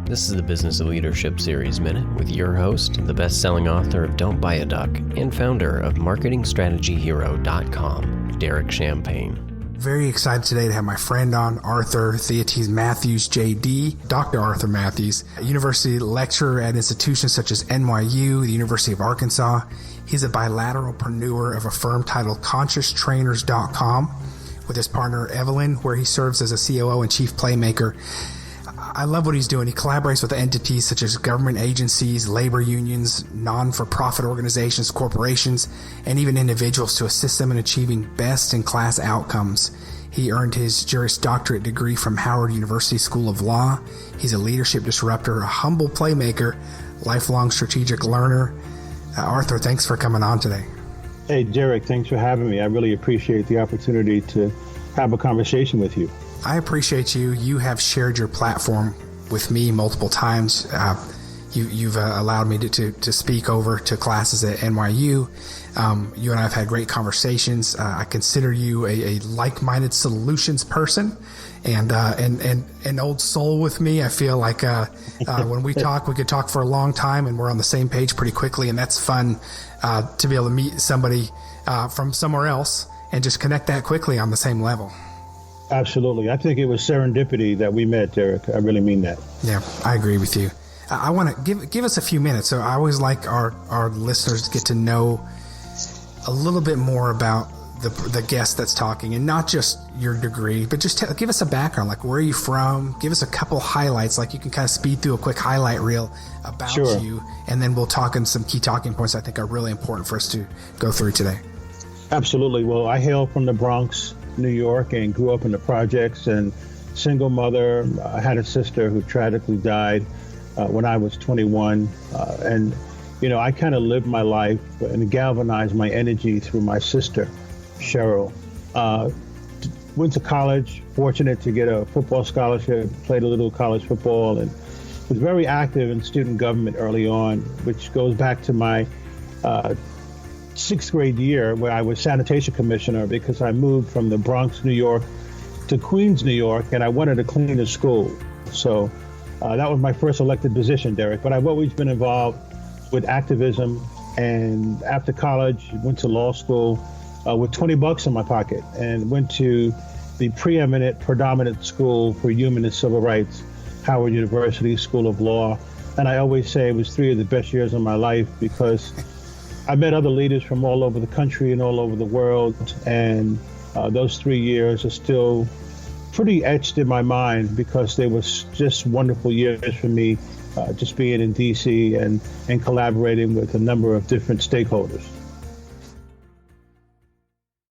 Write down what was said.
This is the Business of Leadership Series Minute with your host, the best-selling author of Don't Buy a Duck and founder of MarketingStrategyHero.com, Derek Champagne. Very excited today to have my friend on, Theotis Matthews J.D, Dr. Arthur Matthews, a university lecturer at institutions such as NYU, the University of Arkansas. He's a bilateralpreneur of a firm titled ConsciousTrainers.com with his partner Evelyn, where he serves as a COO and chief playmaker. I love what he's doing. He collaborates with entities such as government agencies, labor unions, non-for-profit organizations, corporations, and even individuals to assist them in achieving best-in-class outcomes. He earned his Juris Doctorate degree from Howard University School of Law. He's a leadership disruptor, a humble playmaker, lifelong strategic learner. Arthur, thanks for coming on today. Hey, Derek, thanks for having me. I really appreciate the opportunity to have a conversation with you. I appreciate you. You have shared your platform with me multiple times. You've allowed me to speak over to classes at NYU. You and I have had great conversations. I consider you a like-minded solutions person and an old soul with me. I feel like when we talk, we could talk for a long time and we're on the same page pretty quickly. And that's fun to be able to meet somebody from somewhere else and just connect that quickly on the same level. Absolutely. I think it was serendipity that we met, Derek. I really mean that. Yeah, I agree with you. I want to give us a few minutes. So I always like our listeners to get to know a little bit more about the guest that's talking, and not just your degree, but just give us a background, like where are you from? Give us a couple highlights, like you can kind of speed through a quick highlight reel about you, and then we'll talk on some key talking points I think are really important for us to go through today. Absolutely. Well, I hail from the Bronx, New York, and grew up in the projects, and single mother. I had a sister who tragically died when I was 21. And, I kind of lived my life and galvanized my energy through my sister, Cheryl. Went to college, fortunate to get a football scholarship, played a little college football, and was very active in student government early on, which goes back to my sixth grade year where I was sanitation commissioner because I moved from the Bronx, New York to Queens, New York, and I wanted to clean the school. So that was my first elected position, Derek. But I've always been involved with activism, and after college, went to law school with $20 in my pocket and went to the predominant school for human and civil rights, Howard University School of Law. And I always say it was 3 of the best years of my life because I met other leaders from all over the country and all over the world, and those 3 years are still pretty etched in my mind because they were just wonderful years for me, just being in D.C. and collaborating with a number of different stakeholders.